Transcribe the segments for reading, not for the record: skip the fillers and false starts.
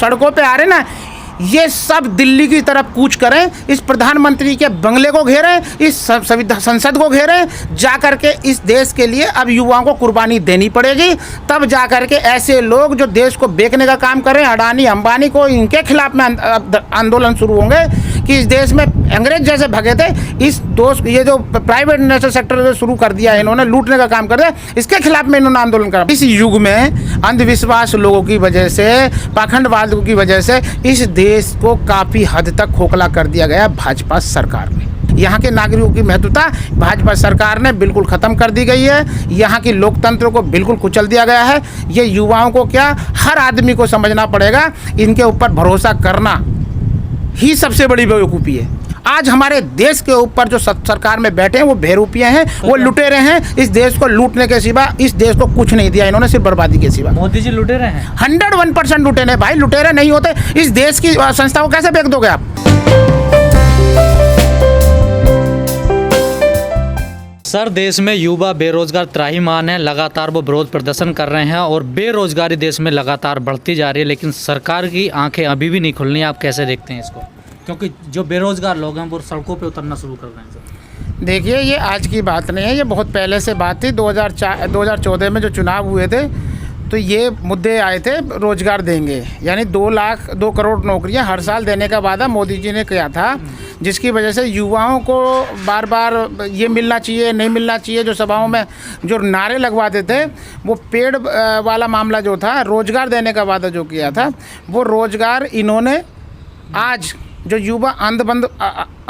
सड़कों पे आ रहे ना, ये सब दिल्ली की तरफ कूच करें, इस प्रधानमंत्री के बंगले को घेरें, इस संसद को घेरें, जा कर के इस देश के लिए अब युवाओं को कुर्बानी देनी पड़ेगी। तब जा कर के ऐसे लोग जो देश को बेचने का काम करें, अडानी अंबानी को, इनके खिलाफ में आंदोलन शुरू होंगे कि इस देश में अंग्रेज जैसे भगे थे, इस दोस्त ये जो प्राइवेट नेशनल सेक्टर जो शुरू कर दिया है इन्होंने, लूटने का काम कर दिया, इसके खिलाफ में इन्होंने आंदोलन करा। इस युग में अंधविश्वास लोगों की वजह से, पाखंडवाद की वजह से इस देश को काफ़ी हद तक खोखला कर दिया गया भाजपा सरकार ने। यहाँ के नागरिकों की महत्वता भाजपा सरकार ने बिल्कुल ख़त्म कर दी गई है। यहाँ की लोकतंत्र को बिल्कुल कुचल दिया गया है। ये युवाओं को क्या, हर आदमी को समझना पड़ेगा, इनके ऊपर भरोसा करना ही सबसे बड़ी बेवकूफ़ी है। आज हमारे देश के ऊपर जो सरकार में बैठे हैं वो बेरूपिये हैं, वो लुटेरे हैं। इस देश को लूटने के सिवा इस देश को कुछ नहीं दिया इन्होंने, सिर्फ बर्बादी के सिवा। मोदी जी लुटेरे हैं, 101% लुटेरे भाई। लुटेरे नहीं होते इस देश की संस्था को कैसे बेच दोगे आप? सर, देश में युवा बेरोजगार त्राहिमाम है, लगातार वो विरोध प्रदर्शन कर रहे हैं और बेरोजगारी देश में लगातार बढ़ती जा रही है, लेकिन सरकार की आंखें अभी भी नहीं खुल रही। आप कैसे देखते हैं इसको, क्योंकि जो बेरोजगार लोग हैं वो सड़कों पे उतरना शुरू कर रहे हैं? सर देखिए, ये आज की बात नहीं है, ये बहुत पहले से बात थी। 2014 में जो चुनाव हुए थे तो ये मुद्दे आए थे, रोजगार देंगे, यानी 2 करोड़ नौकरियां हर साल देने का वादा मोदी जी ने किया था, जिसकी वजह से युवाओं को बार बार ये मिलना चाहिए, नहीं मिलना चाहिए, जो सभाओं में जो नारे लगवाते थे, वो पेड़ वाला मामला जो था, रोजगार देने का वादा जो किया था, वो रोजगार इन्होंने आज जो युवा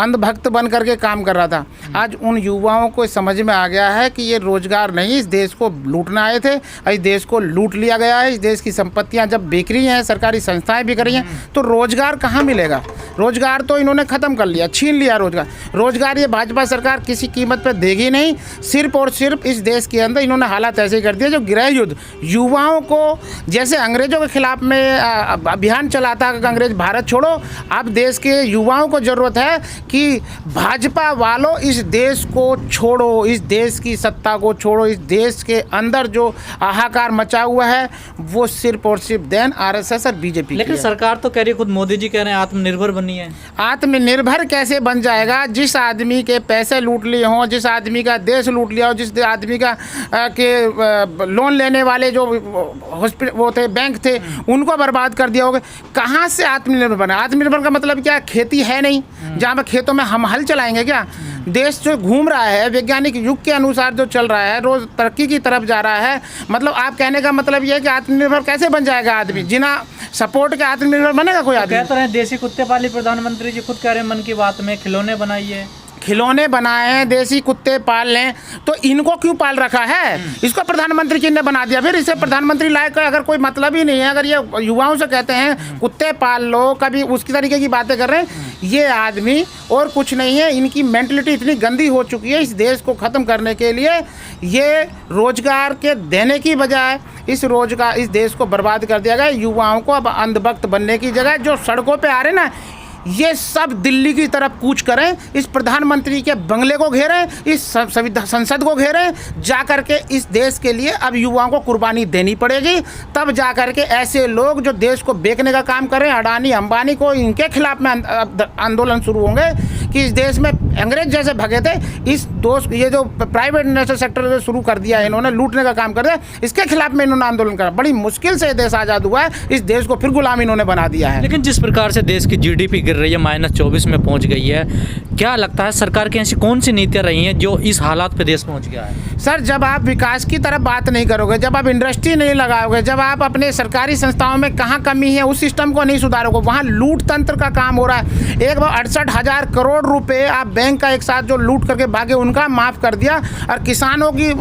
अंधभक्त बन करके काम कर रहा था, आज उन युवाओं को समझ में आ गया है कि ये रोजगार नहीं, इस देश को लूटना आए थे, इस देश को लूट लिया गया है। इस देश की संपत्तियां जब बिक रही हैं, सरकारी संस्थाएं बिक रही हैं, तो रोजगार कहाँ मिलेगा? रोजगार तो इन्होंने ख़त्म कर लिया, छीन लिया रोजगार ये भाजपा सरकार किसी कीमत पर देगी नहीं। सिर्फ और सिर्फ इस देश के अंदर इन्होंने हालात ऐसे कर दिए, जो गृह युद्ध, युवाओं को जैसे अंग्रेज़ों के खिलाफ में अभियान चला था कि अंग्रेज भारत छोड़ो, अब देश के युवाओं को ज़रूरत है कि भाजपा वालों इस देश को छोड़ो, इस देश की सत्ता को छोड़ो। इस देश के अंदर जो हाहाकार मचा हुआ है वो सिर्फ और सिर्फ देन आरएसएस और बीजेपी। लेकिन सरकार तो कह रही है, खुद मोदी जी कह रहे हैं आत्मनिर्भर बनी है। आत्मनिर्भर कैसे बन जाएगा? जिस आदमी के पैसे लूट लिए हों, जिस आदमी का देश लूट लिया हो, जिस आदमी का के लोन लेने वाले जो हॉस्पिटल वो थे, बैंक थे, उनको बर्बाद कर दिया होगा, कहाँ से आत्मनिर्भर बना? आत्मनिर्भर का मतलब क्या? खेती है नहीं, जहाँ पर खेतों में हम हल चलाएंगे क्या? देश जो घूम रहा है, वैज्ञानिक युग के अनुसार जो चल रहा है, रोज तरक्की की तरफ जा रहा है। मतलब आप कहने का मतलब ये है कि आत्मनिर्भर कैसे बन जाएगा आदमी? जिना सपोर्ट के आत्मनिर्भर बनेगा कोई आदमी? कहते हैं देसी कुत्ते पाली प्रधानमंत्री जी खुद कह रहे हैं मन की बात में, खिलौने बनाइए, खिलौने बनाए हैं, देसी कुत्ते पाल लें, तो इनको क्यों पाल रखा है? इसको प्रधानमंत्री जी ने बना दिया। फिर इसे प्रधानमंत्री लायक का अगर कोई मतलब ही नहीं है, अगर ये युवाओं से कहते हैं कुत्ते पाल लो, कभी उसकी तरीके की बातें कर रहे हैं, ये आदमी और कुछ नहीं है। इनकी मेंटलिटी इतनी गंदी हो चुकी है, इस देश को ख़त्म करने के लिए ये रोजगार के देने की बजाय इस देश को बर्बाद कर दिया गया। युवाओं को अब अंधभक्त बनने की जगह जो सड़कों पे आ रहे ना, ये सब दिल्ली की तरफ कूच करें, इस प्रधानमंत्री के बंगले को घेरें, इस संसद को घेरें, जा कर के इस देश के लिए अब युवाओं को कुर्बानी देनी पड़ेगी। तब जा कर के ऐसे लोग जो देश को बेचने का काम करें, अडानी अंबानी को, इनके खिलाफ में आंदोलन शुरू होंगे कि इस देश में अंग्रेज जैसे भगे थे, ये जो प्राइवेट नेशनल सेक्टर जो शुरू कर दिया है इन्होंने, लूटने का काम कर दिया, इसके खिलाफ में इन्होंने आंदोलन करा। बड़ी मुश्किल से देश आज़ाद हुआ है, इस देश को फिर गुलाम इन्होंने बना दिया है। लेकिन जिस प्रकार से देश की जीडीपी गिर रही है, -24 में पहुंच गई है, क्या लगता है सरकार की ऐसी कौन सी नीतियां रही हैं जो इस हालात पे देश पहुंच गया है? सर, जब आप विकास की तरफ बात नहीं करोगे, जब आप इंडस्ट्री नहीं लगाओगे, जब आप अपने सरकारी संस्थाओं में कहाँ कमी है उस सिस्टम को नहीं सुधारोगे, वहाँ लूट तंत्र का काम हो रहा है। एक बार 68,000 करोड़ रुपए आप बैंक का एक साथ जो लूट करके भागे उनका माफ़ कर दिया, और किसानों की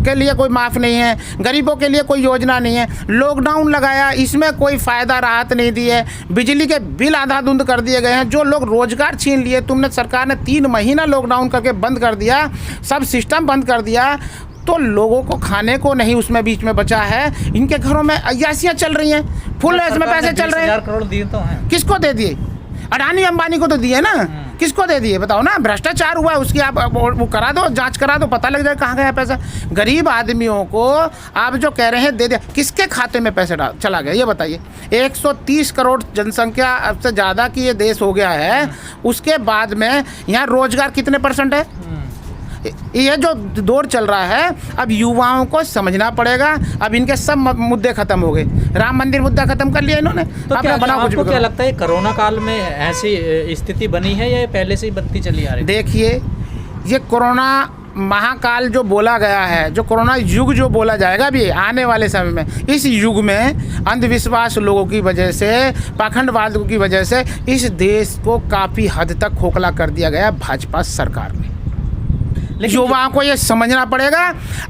के लिए कोई माफ़ नहीं है, गरीबों के लिए कोई योजना नहीं है। लॉकडाउन लगाया, इसमें कोई फ़ायदा राहत नहीं दी है। बिजली के बिल आधाधुंध कर दिए गए हैं। जो लोग रोजगार छीन लिए, तुमने सरकार ने 3 महीना लॉकडाउन करके बंद कर दिया, सब सिस्टम बंद कर दिया, तो लोगों को खाने को नहीं उसमें बीच में बचा है। इनके घरों में अय्यासियाँ चल रही हैं, फुल इसमें पैसे चल रहे हैं। 20,000 करोड़ दिए तो हैं, किसको दे दिए? अडानी अंबानी को तो दिए ना, किसको दे दिए बताओ ना। भ्रष्टाचार हुआ उसकी आप वो करा दो, जांच करा दो, पता लग जाए कहाँ गया पैसा। गरीब आदमियों को आप जो कह रहे हैं दे दिया, किसके खाते में पैसे चला गया ये बताइए। 130 करोड़ जनसंख्या से ज़्यादा की ये देश हो गया है, उसके बाद में यहाँ रोजगार कितने % है। ये जो दौर चल रहा है, अब युवाओं को समझना पड़ेगा। अब इनके सब मुद्दे खत्म हो गए, राम मंदिर मुद्दा खत्म कर लिया इन्होंने। तो क्या आपको क्या लगता है कोरोना काल में ऐसी स्थिति बनी है या ये पहले से ही बनती चली आ रही है? देखिए, ये कोरोना महाकाल जो बोला गया है, जो कोरोना युग जो बोला जाएगा भी आने वाले समय में, इस युग में अंधविश्वास लोगों की वजह से, पाखंडवाद की वजह से इस देश को काफ़ी हद तक खोखला कर दिया गया भाजपा सरकार ने। युवाओं को ये समझना पड़ेगा।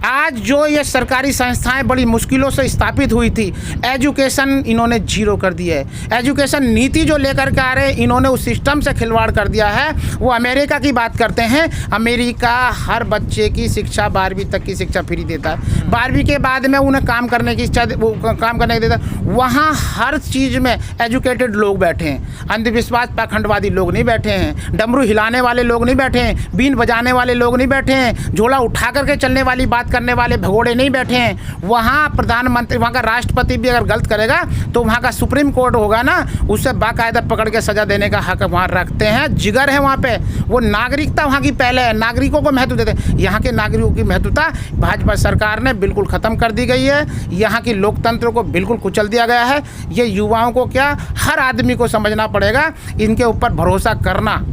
आज जो ये सरकारी संस्थाएं बड़ी मुश्किलों से स्थापित हुई थी, एजुकेशन इन्होंने जीरो कर दी है। एजुकेशन नीति जो लेकर के आ रहे हैं, इन्होंने उस सिस्टम से खिलवाड़ कर दिया है। वो अमेरिका की बात करते हैं, अमेरिका हर बच्चे की शिक्षा 12वीं तक की शिक्षा फ्री देता है। 12वीं के बाद में उन्हें काम करने की इच्छा, वो काम करने की देता है। वहाँ हर चीज़ में एजुकेटेड लोग बैठे हैं, अंधविश्वास पाखंडवादी लोग नहीं बैठे हैं, डमरू हिलाने वाले लोग नहीं बैठे हैं, बीन बजाने वाले लोग नहीं बैठे हैं, झोला उठा करके चलने वाली बात करने वाले भगोड़े नहीं बैठे हैं। वहाँ प्रधानमंत्री, वहाँ का राष्ट्रपति भी अगर गलत करेगा तो वहाँ का सुप्रीम कोर्ट होगा ना, उसे बाकायदा पकड़ के सजा देने का हक वहाँ रखते हैं, जिगर है वहाँ पे। वो नागरिकता वहाँ की पहले है, नागरिकों को महत्व देते हैं। यहाँ के नागरिकों की महत्वता भाजपा सरकार ने बिल्कुल ख़त्म कर दी गई है। यहाँ की लोकतंत्र को बिल्कुल कुचल दिया गया है। ये युवाओं को क्या, हर आदमी को समझना पड़ेगा, इनके ऊपर भरोसा करना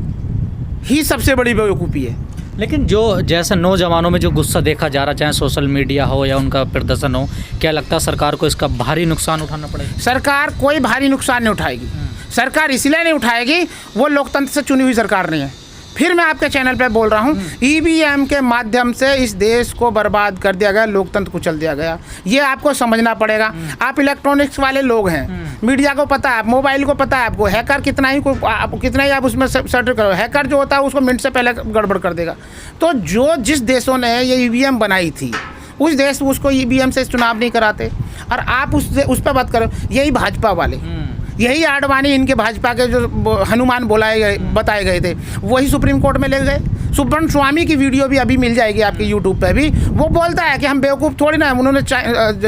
ही सबसे बड़ी बेवकूफ़ी है। लेकिन जो जैसा नौजवानों में जो गुस्सा देखा जा रहा, चाहे सोशल मीडिया हो या उनका प्रदर्शन हो, क्या लगता है सरकार को इसका भारी नुकसान उठाना पड़ेगा? सरकार कोई भारी नुकसान नहीं उठाएगी। सरकार इसलिए नहीं उठाएगी, वो लोकतंत्र से चुनी हुई सरकार नहीं है। फिर मैं आपके चैनल पे बोल रहा हूँ, ईवीएम के माध्यम से इस देश को बर्बाद कर दिया गया, लोकतंत्र कुचल दिया गया। ये आपको समझना पड़ेगा। आप इलेक्ट्रॉनिक्स वाले लोग हैं, मीडिया को पता है, मोबाइल को पता है आपको, हैकर कितना ही आप उसमें सर्च करो, हैकर जो होता है उसको मिनट से पहले गड़बड़ कर देगा। तो जिस देशों ने ये ईवीएम बनाई थी, उस देश उसको ईवीएम से चुनाव नहीं कराते, और आप उस पर बात करो। यही भाजपा वाले, यही आडवाणी, इनके भाजपा के जो हनुमान बताए गए थे, वही सुप्रीम कोर्ट में ले गए। सुब्रन स्वामी की वीडियो भी अभी मिल जाएगी आपके यूट्यूब पे भी। वो बोलता है कि हम बेवकूफ़ थोड़ी ना। उन्होंने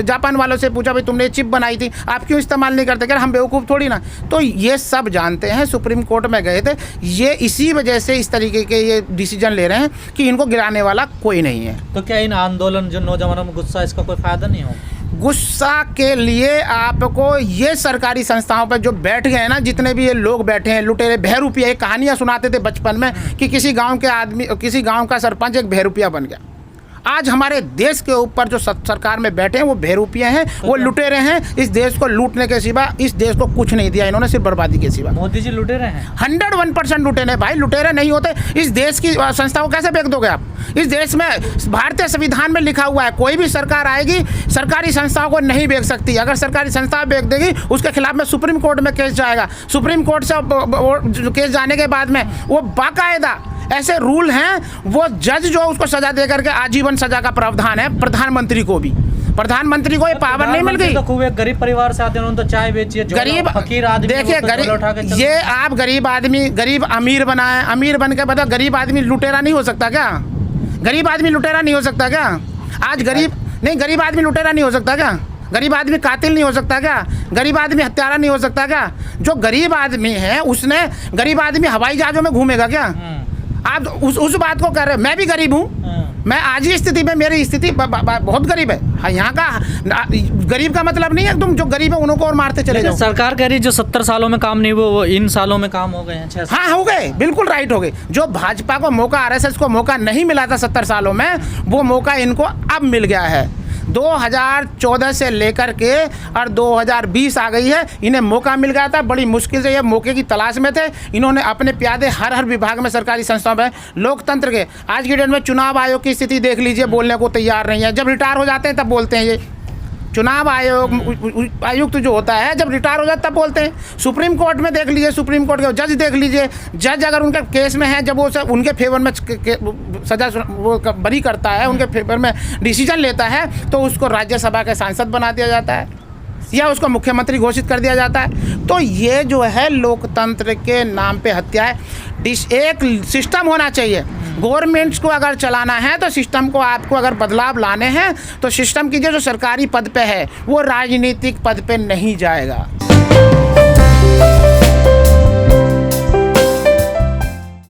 जापान वालों से पूछा, भाई तुमने चिप बनाई थी, आप क्यों इस्तेमाल नहीं करते? क्या हम बेवकूफ़ थोड़ी ना। तो ये सब जानते हैं, सुप्रीम कोर्ट में गए थे। ये इसी वजह से इस तरीके के ये डिसीजन ले रहे हैं कि इनको गिराने वाला कोई नहीं है। तो क्या इन आंदोलन जो नौजवानों में गुस्सा, इसका कोई फ़ायदा नहीं हो? गुस्सा के लिए आपको ये सरकारी संस्थाओं पर जो बैठ गए हैं ना, जितने भी ये लोग बैठे हैं, लुटेरे बहरूपिया, कहानियाँ सुनाते थे बचपन में कि किसी गांव के आदमी, किसी गांव का सरपंच एक बहरूपिया बन गया। आज हमारे देश के ऊपर जो सरकार में बैठे हैं वो बहरूपिया हैं, वो लुटेरे हैं। इस देश को लूटने के सिवा इस देश को कुछ नहीं दिया इन्होंने, सिर्फ बर्बादी के सिवा। मोदी जी लुटेरे हैं, 101% लुटेरे भाई। लुटेरे नहीं होते इस देश की संस्था को कैसे फेंक दोगे आप? इस देश में भारतीय संविधान में लिखा हुआ है, कोई भी सरकार आएगी सरकारी संस्थाओं को नहीं बेच सकती। अगर सरकारी संस्था बेच देगी, उसके खिलाफ में सुप्रीम कोर्ट में केस जाएगा। सुप्रीम कोर्ट से केस जाने के बाद में वो बाकायदा ऐसे रूल हैं, वो जज जो उसको सजा दे करके आजीवन सजा का प्रावधान है। प्रधानमंत्री को भी, प्रधानमंत्री को ये पावर नहीं मिल गई। तो खूब एक गरीब परिवार से आते हैं, उन्होंने तो चाय बेची है। गरीब फकीर आदमी, देखिए, गरीब, ये आप गरीब आदमी, गरीब अमीर बनाए, अमीर बन के बताओ, गरीब आदमी लुटेरा नहीं हो सकता क्या? गरीब आदमी लुटेरा नहीं हो सकता क्या? आज गरीब नहीं, गरीब आदमी लुटेरा नहीं हो सकता क्या? गरीब आदमी कातिल नहीं हो सकता क्या? गरीब आदमी हत्यारा नहीं हो सकता क्या? जो गरीब आदमी है उसने, गरीब आदमी हवाई जहाज़ों में घूमेगा क्या? आप उस बात को कर रहे हो। मैं भी गरीब हूँ, मैं आज ही स्थिति में, मेरी स्थिति बहुत गरीब है। हाँ, यहाँ का गरीब का मतलब नहीं है तुम जो गरीब है उनको और मारते चले जाओ। सरकार कह रही है जो 70 सालों में काम नहीं हुआ वो इन सालों में काम हो गए हैं। 6 हाँ, हो गए, बिल्कुल राइट हो गए। जो भाजपा को मौका, आरएसएस को मौका नहीं मिला था 70 सालों में, वो मौका इनको अब मिल गया है। 2014 से लेकर के और 2020 आ गई है, इन्हें मौका मिल गया था। बड़ी मुश्किल से ये मौके की तलाश में थे। इन्होंने अपने प्यादे हर विभाग में, सरकारी संस्थाओं में, लोकतंत्र के आज की डेट में चुनाव आयोग की स्थिति देख लीजिए, बोलने को तैयार नहीं है। जब रिटायर हो जाते हैं तब बोलते हैं। ये चुनाव आयुक्त जो होता है, जब रिटायर हो जाता तब बोलते हैं। सुप्रीम कोर्ट में देख लीजिए, सुप्रीम कोर्ट के जज देख लीजिए, जज अगर उनके केस में है, जब वो उनके फेवर में सजा वो बरी करता है, उनके फेवर में डिसीजन लेता है, तो उसको राज्यसभा के सांसद बना दिया जाता है। या उसको मुख्यमंत्री घोषित कर दिया जाता है। तो ये जो है लोकतंत्र के नाम पे हत्या है। एक सिस्टम होना चाहिए। गवर्नमेंट्स को अगर चलाना है तो सिस्टम को आपको अगर बदलाव लाने हैं तो सिस्टम कीजिए। जो सरकारी पद पे है वो राजनीतिक पद पे नहीं जाएगा।